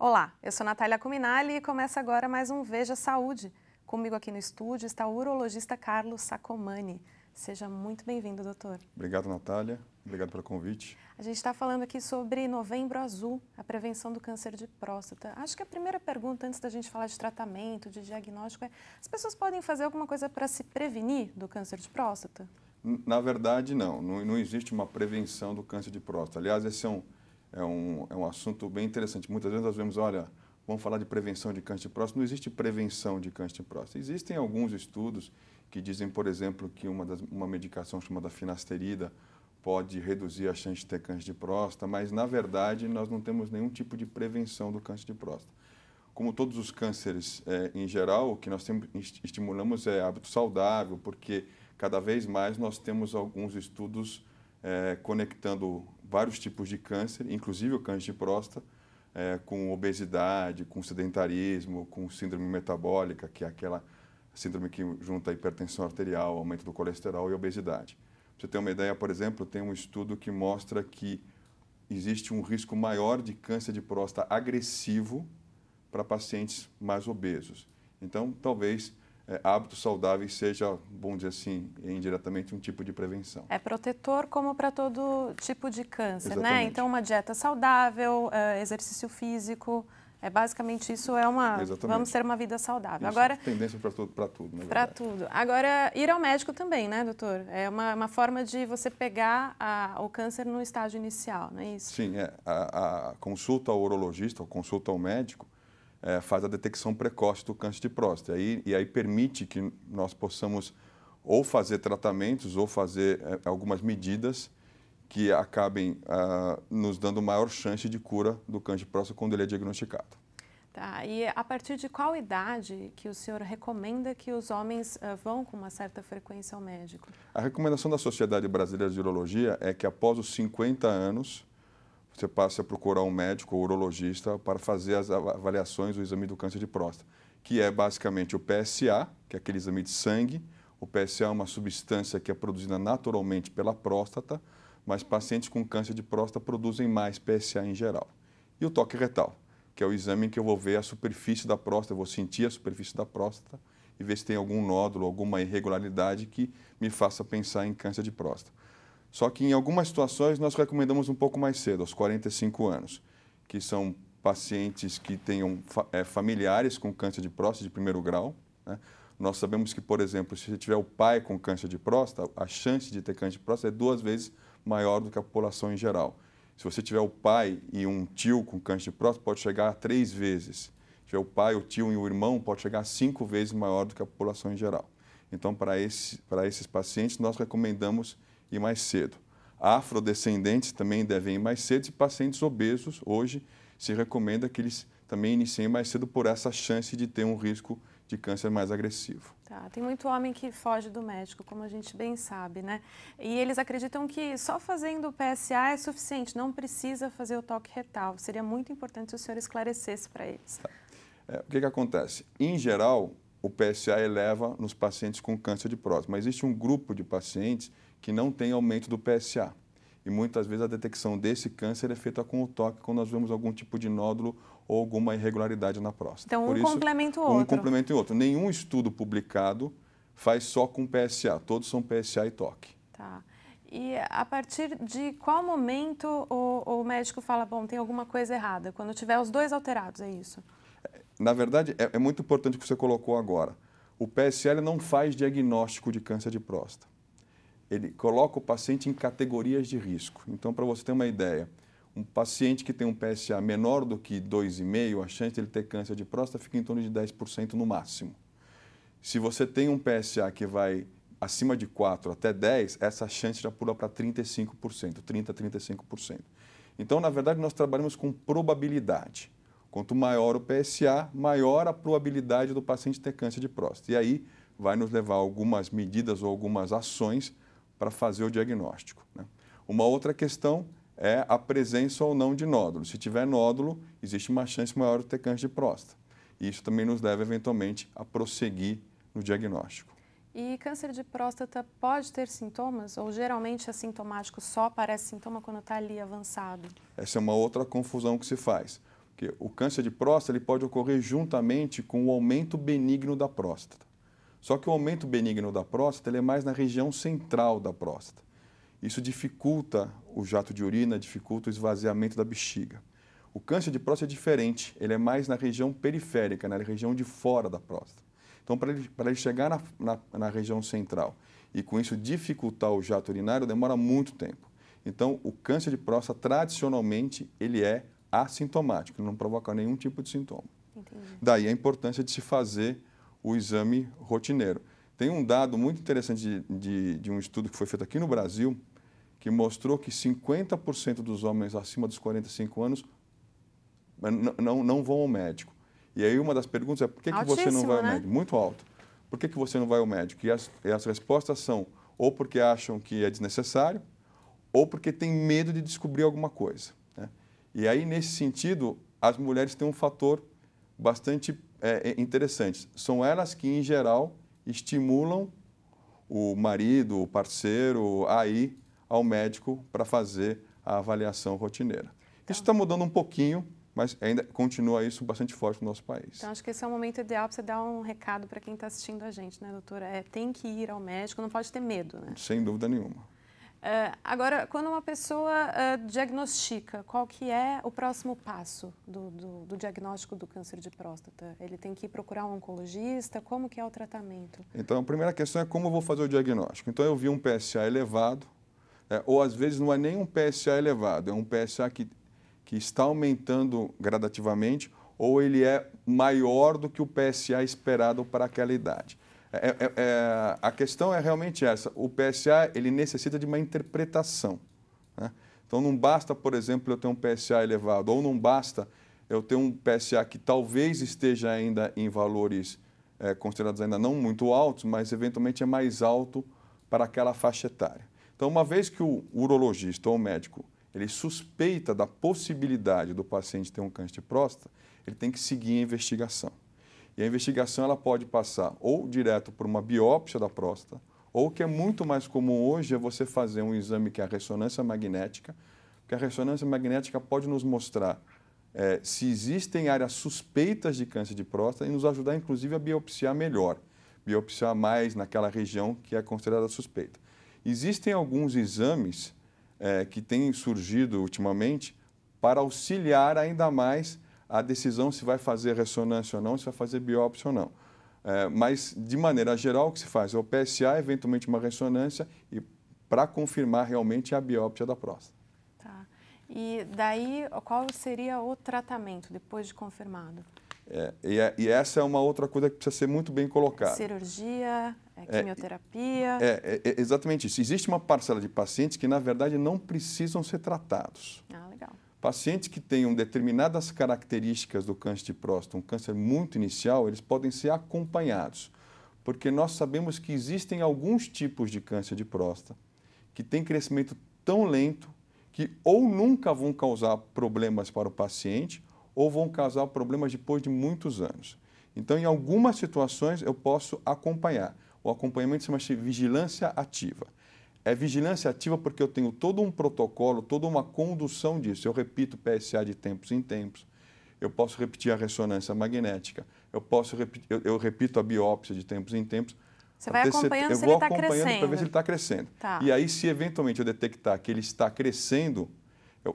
Olá, eu sou Natália Cuminali e começa agora mais um Veja Saúde. Comigo aqui no estúdio está o urologista Carlos Sacomani. Seja muito bem-vindo, doutor. Obrigado, Natália. Obrigado pelo convite. A gente está falando aqui sobre Novembro Azul, a prevenção do câncer de próstata. Acho que a primeira pergunta, antes da gente falar de tratamento, de diagnóstico, é: as pessoas podem fazer alguma coisa para se prevenir do câncer de próstata? Na verdade, não existe uma prevenção do câncer de próstata. Aliás, esse é um assunto bem interessante. Muitas vezes nós vemos, olha, vamos falar de prevenção de câncer de próstata. Não existe prevenção de câncer de próstata. Existem alguns estudos que dizem, por exemplo, que uma medicação chamada finasterida pode reduzir a chance de ter câncer de próstata, mas, na verdade, nós não temos nenhum tipo de prevenção do câncer de próstata. Como todos os cânceres, em geral, o que nós sempre estimulamos é hábito saudável, porque cada vez mais nós temos alguns estudos conectando vários tipos de câncer, inclusive o câncer de próstata, com obesidade, com sedentarismo, com síndrome metabólica, que é aquela síndrome que junta a hipertensão arterial, aumento do colesterol e obesidade. Para você ter uma ideia, por exemplo, tem um estudo que mostra que existe um risco maior de câncer de próstata agressivo para pacientes mais obesos. Então, talvez hábitos saudáveis seja, vamos dizer assim, indiretamente um tipo de prevenção. É protetor como para todo tipo de câncer, Exatamente. né? Então, uma dieta saudável, exercício físico, basicamente isso é uma... Exatamente. Vamos ter uma vida saudável. Isso, Agora, tendência para tudo, na para verdade. tudo. Agora, ir ao médico também, né, doutor? É uma forma de você pegar o câncer no estágio inicial, não é isso? Sim, a consulta ao urologista, a consulta ao médico, faz a detecção precoce do câncer de próstata. E aí permite que nós possamos ou fazer tratamentos ou fazer algumas medidas que acabem nos dando maior chance de cura do câncer de próstata quando ele é diagnosticado. Tá, e a partir de qual idade que o senhor recomenda que os homens vão com uma certa frequência ao médico? A recomendação da Sociedade Brasileira de Urologia é que após os 50 anos, você passe a procurar um médico ou urologista para fazer as avaliações do exame do câncer de próstata, que é basicamente o PSA, que é aquele exame de sangue. O PSA é uma substância que é produzida naturalmente pela próstata, mas pacientes com câncer de próstata produzem mais PSA em geral. E o toque retal, que é o exame em que eu vou ver a superfície da próstata, eu vou sentir a superfície da próstata e ver se tem algum nódulo, alguma irregularidade que me faça pensar em câncer de próstata. Só que em algumas situações nós recomendamos um pouco mais cedo, aos 45 anos, que são pacientes que tenham familiares com câncer de próstata de primeiro grau, né? Nós sabemos que, por exemplo, se você tiver o pai com câncer de próstata, a chance de ter câncer de próstata é 2 vezes maior do que a população em geral. Se você tiver o pai e um tio com câncer de próstata, pode chegar a 3 vezes. Se tiver o pai, o tio e o irmão, pode chegar a 5 vezes maior do que a população em geral. Então, para esses pacientes, nós recomendamos ir mais cedo. Afrodescendentes também devem ir mais cedo e pacientes obesos, hoje, se recomenda que eles também iniciem mais cedo por essa chance de ter um risco de câncer mais agressivo. Tá, tem muito homem que foge do médico, como a gente bem sabe, né? E eles acreditam que só fazendo o PSA é suficiente, não precisa fazer o toque retal. Seria muito importante se o senhor esclarecesse para eles. Tá. O que acontece? Em geral, o PSA eleva nos pacientes com câncer de próstata, mas existe um grupo de pacientes que não tem aumento do PSA. E muitas vezes a detecção desse câncer é feita com o toque quando nós vemos algum tipo de nódulo ou alguma irregularidade na próstata. Então, Por um isso, complementa o outro. Um complementa o outro. Nenhum estudo publicado faz só com PSA, todos são PSA e toque. Tá. E a partir de qual momento o médico fala, bom, tem alguma coisa errada? Quando tiver os dois alterados, é isso? Na verdade, é muito importante o que você colocou agora. O PSA ele não faz diagnóstico de câncer de próstata. Ele coloca o paciente em categorias de risco. Então, para você ter uma ideia, um paciente que tem um PSA menor do que 2,5, a chance de ele ter câncer de próstata fica em torno de 10% no máximo. Se você tem um PSA que vai acima de 4 até 10, essa chance já pula para 35%, 30% a 35%. Então, na verdade, nós trabalhamos com probabilidade. Quanto maior o PSA, maior a probabilidade do paciente ter câncer de próstata. E aí vai nos levar a algumas medidas ou algumas ações para fazer o diagnóstico, né? Uma outra questão é a presença ou não de nódulo. Se tiver nódulo, existe uma chance maior de ter câncer de próstata. E isso também nos leva, eventualmente, a prosseguir no diagnóstico. E câncer de próstata pode ter sintomas? Ou geralmente é sintomático, só aparece sintoma quando está ali avançado? Essa é uma outra confusão que se faz. Porque o câncer de próstata ele pode ocorrer juntamente com o aumento benigno da próstata. Só que o aumento benigno da próstata ele é mais na região central da próstata. Isso dificulta o jato de urina, dificulta o esvaziamento da bexiga. O câncer de próstata é diferente, ele é mais na região periférica, na região de fora da próstata. Então, para ele chegar na região central e com isso dificultar o jato urinário, demora muito tempo. Então, o câncer de próstata, tradicionalmente, ele é assintomático, ele não provoca nenhum tipo de sintoma. Entendi. Daí a importância de se fazer o exame rotineiro. Tem um dado muito interessante de um estudo que foi feito aqui no Brasil, que mostrou que 50% dos homens acima dos 45 anos não vão ao médico. E aí uma das perguntas é, por que você não vai ao médico? Muito alto. Por que você não vai ao médico? E as respostas são ou porque acham que é desnecessário, ou porque tem medo de descobrir alguma coisa, né? E aí, nesse sentido, as mulheres têm um fator bastante interessante. São elas que, em geral, estimulam o marido, o parceiro, a ir ao médico para fazer a avaliação rotineira. Então, isso está mudando um pouquinho, mas ainda continua isso bastante forte no nosso país. Então, acho que esse é o momento ideal para você dar um recado para quem está assistindo a gente, né, doutora? Tem que ir ao médico, não pode ter medo, né? Sem dúvida nenhuma. Agora, quando uma pessoa diagnostica, qual que é o próximo passo do diagnóstico do câncer de próstata? Ele tem que ir procurar um oncologista? Como que é o tratamento? Então, a primeira questão é como eu vou fazer o diagnóstico. Então, eu vi um PSA elevado, ou às vezes não é nem um PSA elevado, é um PSA que está aumentando gradativamente, ou ele é maior do que o PSA esperado para aquela idade. A questão é realmente essa. O PSA ele necessita de uma interpretação, né? Então, não basta, por exemplo, eu ter um PSA elevado, ou não basta eu ter um PSA que talvez esteja ainda em valores considerados ainda não muito altos, mas eventualmente é mais alto para aquela faixa etária. Então, uma vez que o urologista ou o médico ele suspeita da possibilidade do paciente ter um câncer de próstata, ele tem que seguir a investigação. E a investigação ela pode passar ou direto por uma biópsia da próstata, ou o que é muito mais comum hoje é você fazer um exame que é a ressonância magnética, porque a ressonância magnética pode nos mostrar se existem áreas suspeitas de câncer de próstata e nos ajudar, inclusive, a biopsiar melhor, biopsiar mais naquela região que é considerada suspeita. Existem alguns exames que têm surgido ultimamente para auxiliar ainda mais a decisão se vai fazer ressonância ou não, se vai fazer biópsia ou não. Mas, de maneira geral, o que se faz é o PSA, eventualmente uma ressonância, e para confirmar realmente a biópsia da próstata. Tá. E daí, qual seria o tratamento depois de confirmado? E essa é uma outra coisa que precisa ser muito bem colocada. Cirurgia, quimioterapia? Exatamente isso. Existe uma parcela de pacientes que, na verdade, não precisam ser tratados. Ah, legal. Pacientes que tenham determinadas características do câncer de próstata, um câncer muito inicial, eles podem ser acompanhados, porque nós sabemos que existem alguns tipos de câncer de próstata que têm crescimento tão lento que ou nunca vão causar problemas para o paciente ou vão causar problemas depois de muitos anos. Então, em algumas situações, eu posso acompanhar. O acompanhamento chama-se vigilância ativa. É vigilância ativa porque eu tenho todo um protocolo, toda uma condução disso. Eu repito o PSA de tempos em tempos, eu posso repetir a ressonância magnética, eu repito a biópsia de tempos em tempos. Você vai acompanhando se ele está crescendo. Eu vou acompanhando para ver se ele está crescendo. Tá. E aí, se eventualmente eu detectar que ele está crescendo,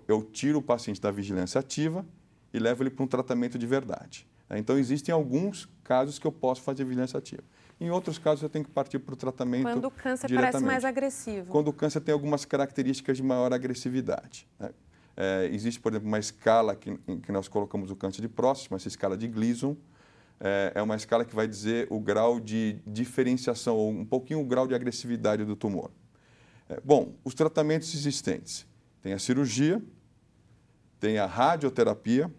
eu tiro o paciente da vigilância ativa e levo ele para um tratamento de verdade. Então, existem alguns casos que eu posso fazer vigilância ativa. Em outros casos, eu tenho que partir para o tratamento quando o câncer diretamente. parece mais agressivo. Quando o câncer tem algumas características de maior agressividade, né? Existe, por exemplo, uma escala em que nós colocamos o câncer de próstata, essa escala de Gleason. É uma escala que vai dizer o grau de diferenciação, ou um pouquinho o grau de agressividade do tumor. Bom, os tratamentos existentes. Tem a cirurgia, tem a radioterapia,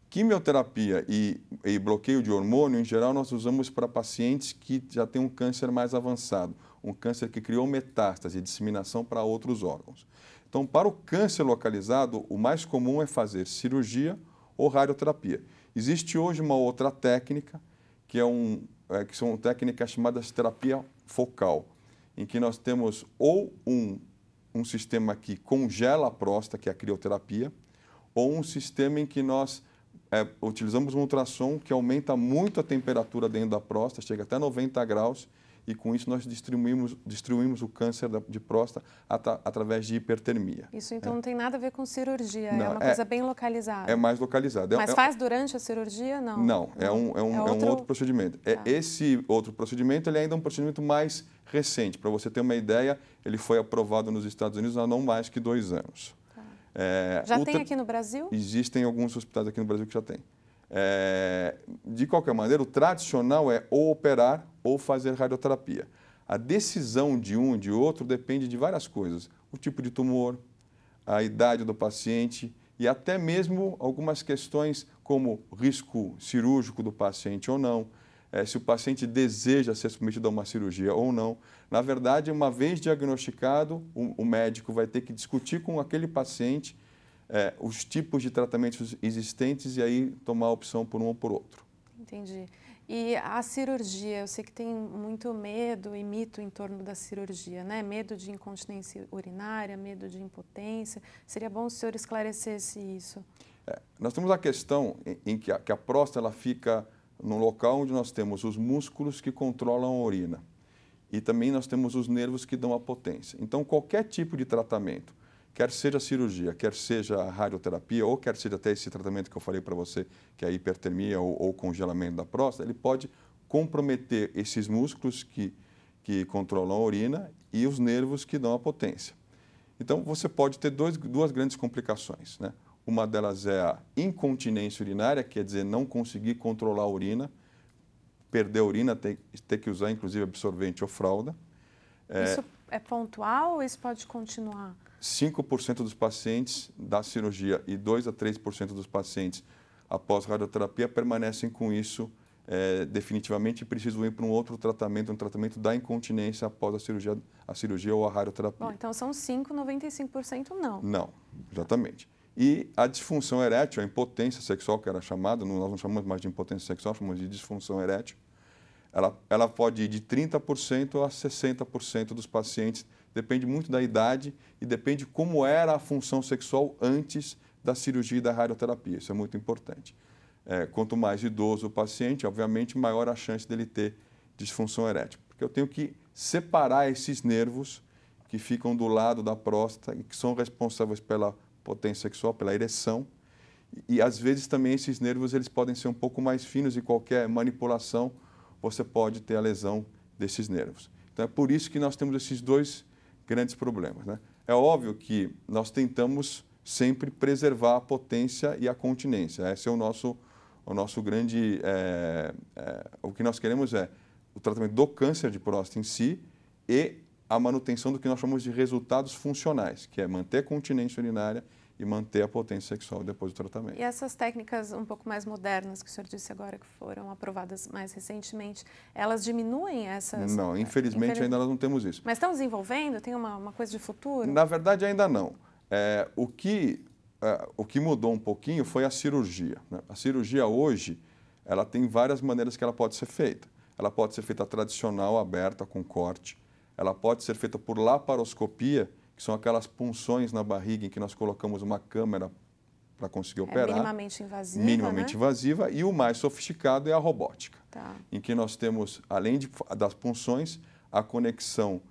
quimioterapia e bloqueio de hormônio, em geral, nós usamos para pacientes que já têm um câncer mais avançado, um câncer que criou metástase e disseminação para outros órgãos. Então, para o câncer localizado, o mais comum é fazer cirurgia ou radioterapia. Existe hoje uma outra técnica, que são técnicas chamadas terapia focal, em que nós temos ou um sistema que congela a próstata, que é a crioterapia, ou um sistema em que nós utilizamos um ultrassom que aumenta muito a temperatura dentro da próstata, chega até 90 graus, e com isso nós destruímos o câncer de próstata através de hipertermia. Isso então não tem nada a ver com cirurgia, não, é uma coisa bem localizada. É mais localizada. Mas faz durante a cirurgia, não? Não, é um outro procedimento. Tá. Esse outro procedimento ele ainda é um procedimento mais recente. Para você ter uma ideia, ele foi aprovado nos Estados Unidos há não mais que 2 anos. Já tem aqui no Brasil? Existem alguns hospitais aqui no Brasil que já tem. De qualquer maneira, o tradicional é ou operar ou fazer radioterapia. A decisão de um e de outro depende de várias coisas. O tipo de tumor, a idade do paciente e até mesmo algumas questões como risco cirúrgico do paciente ou não, se o paciente deseja ser submetido a uma cirurgia ou não. Na verdade, uma vez diagnosticado, o médico vai ter que discutir com aquele paciente os tipos de tratamentos existentes e aí tomar a opção por um ou por outro. Entendi. E a cirurgia, eu sei que tem muito medo e mito em torno da cirurgia, né? Medo de incontinência urinária, medo de impotência. Seria bom se o senhor esclarecesse isso. Nós temos a questão em que a próstata ela fica no local onde nós temos os músculos que controlam a urina e também nós temos os nervos que dão a potência. Então, qualquer tipo de tratamento, quer seja cirurgia, quer seja radioterapia, ou quer seja até esse tratamento que eu falei para você, que é a hipertermia ou congelamento da próstata, ele pode comprometer esses músculos que controlam a urina e os nervos que dão a potência. Então, você pode ter duas grandes complicações, né? Uma delas é a incontinência urinária, quer dizer, não conseguir controlar a urina, perder a urina, ter que usar, inclusive, absorvente ou fralda. Isso é pontual ou isso pode continuar? 5% dos pacientes da cirurgia e 2 a 3% dos pacientes após radioterapia permanecem com isso definitivamente e precisam ir para um outro tratamento, um tratamento da incontinência após a cirurgia ou a radioterapia. Bom, então são 95% não. Não, exatamente. E a disfunção erétil, a impotência sexual, que era chamada, nós não chamamos mais de impotência sexual, chamamos de disfunção erétil, ela pode ir de 30% a 60% dos pacientes, depende muito da idade e depende como era a função sexual antes da cirurgia e da radioterapia, isso é muito importante. Quanto mais idoso o paciente, obviamente, maior a chance dele ter disfunção erétil, porque eu tenho que separar esses nervos que ficam do lado da próstata e que são responsáveis pela potência sexual, pela ereção, e às vezes também esses nervos eles podem ser um pouco mais finos e qualquer manipulação você pode ter a lesão desses nervos. Então é por isso que nós temos esses dois grandes problemas, né? É óbvio que nós tentamos sempre preservar a potência e a continência. Esse é o nosso grande... o que nós queremos é o tratamento do câncer de próstata em si e a manutenção do que nós chamamos de resultados funcionais, que é manter a continência urinária e manter a potência sexual depois do tratamento. E essas técnicas um pouco mais modernas, que o senhor disse agora, que foram aprovadas mais recentemente, elas diminuem essas... Não, infelizmente ainda nós não temos isso. Mas estão desenvolvendo? Tem uma coisa de futuro? Na verdade, ainda não. O que mudou um pouquinho foi a cirurgia, né? A cirurgia hoje, ela tem várias maneiras que ela pode ser feita. Ela pode ser feita tradicional, aberta, com corte. Ela pode ser feita por laparoscopia, que são aquelas punções na barriga em que nós colocamos uma câmera para conseguir operar. Minimamente invasiva, minimamente invasiva. E o mais sofisticado é a robótica, tá, em que nós temos, além das punções, a conexão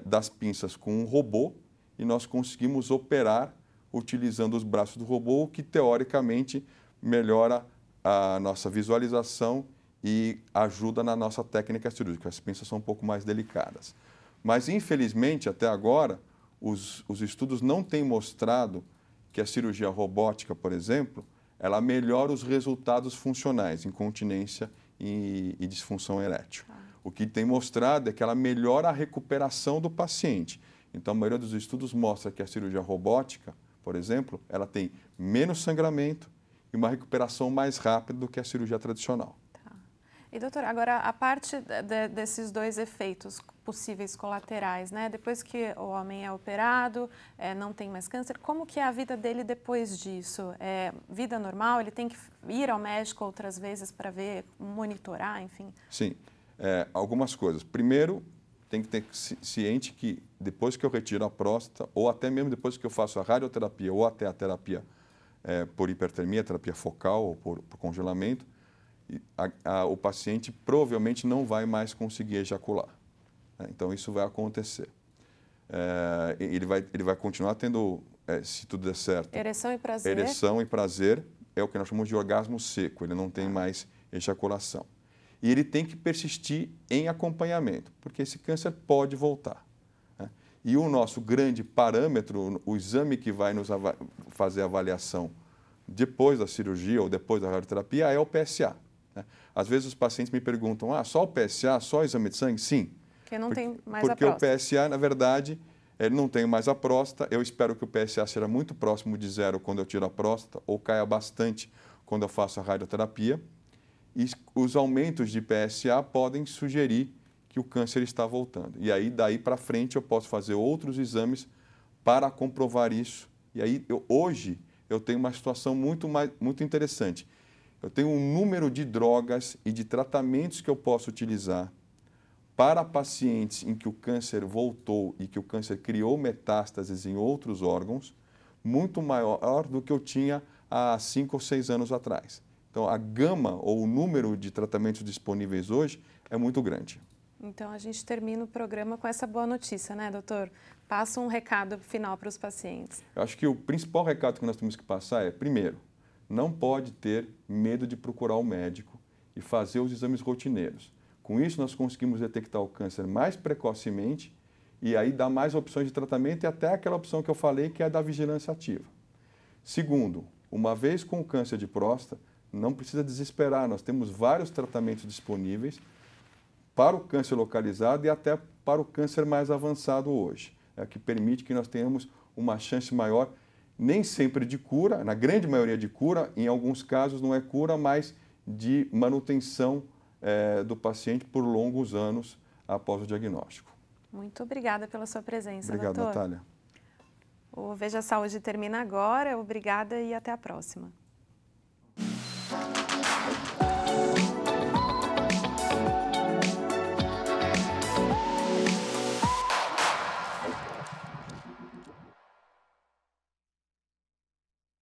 das pinças com um robô e nós conseguimos operar utilizando os braços do robô, o que teoricamente melhora a nossa visualização e ajuda na nossa técnica cirúrgica. As pinças são um pouco mais delicadas. Mas, infelizmente, até agora, os estudos não têm mostrado que a cirurgia robótica, por exemplo, ela melhora os resultados funcionais, incontinência e disfunção erétil. O que tem mostrado é que ela melhora a recuperação do paciente. Então, a maioria dos estudos mostra que a cirurgia robótica, por exemplo, ela tem menos sangramento e uma recuperação mais rápida do que a cirurgia tradicional. E, doutor, agora, a parte desses dois efeitos possíveis colaterais, né? Depois que o homem é operado, não tem mais câncer, como que é a vida dele depois disso? É vida normal? Ele tem que ir ao médico outras vezes para ver, monitorar, enfim? Sim, algumas coisas. Primeiro, tem que ter ciente que depois que eu retiro a próstata, ou até mesmo depois que eu faço a radioterapia ou até a terapia por hipertermia, terapia focal ou por congelamento, o paciente provavelmente não vai mais conseguir ejacular. Então, isso vai acontecer. Ele vai continuar tendo, se tudo der certo... Ereção e prazer. Ereção e prazer é o que nós chamamos de orgasmo seco, ele não tem mais ejaculação. E ele tem que persistir em acompanhamento, porque esse câncer pode voltar. E o nosso grande parâmetro, o exame que vai nos fazer a avaliação depois da cirurgia ou depois da radioterapia é o PSA. Às vezes os pacientes me perguntam, só o PSA, só o exame de sangue? Sim. Porque não tem mais a próstata. Porque o PSA, na verdade, ele não tem mais a próstata. Eu espero que o PSA seja muito próximo de zero quando eu tiro a próstata ou caia bastante quando eu faço a radioterapia. E os aumentos de PSA podem sugerir que o câncer está voltando. E aí, daí para frente, eu posso fazer outros exames para comprovar isso. E aí, hoje, eu tenho uma situação muito interessante. Eu tenho um número de drogas e de tratamentos que eu posso utilizar para pacientes em que o câncer voltou e que o câncer criou metástases em outros órgãos, muito maior do que eu tinha há 5 ou 6 anos atrás. Então, a gama ou o número de tratamentos disponíveis hoje é muito grande. Então, a gente termina o programa com essa boa notícia, né, doutor? Passa um recado final para os pacientes. Eu acho que o principal recado que nós temos que passar é, primeiro, não pode ter medo de procurar o médico e fazer os exames rotineiros. Com isso, nós conseguimos detectar o câncer mais precocemente e aí dar mais opções de tratamento e até aquela opção que eu falei, que é a da vigilância ativa. Segundo, uma vez com o câncer de próstata, não precisa desesperar, nós temos vários tratamentos disponíveis para o câncer localizado e até para o câncer mais avançado hoje, que permite que nós tenhamos uma chance maior, nem sempre de cura, na grande maioria de cura, em alguns casos não é cura, mas de manutenção do paciente por longos anos após o diagnóstico. Muito obrigada pela sua presença, Obrigado, doutor. Natália. O Veja Saúde termina agora. Obrigada e até a próxima.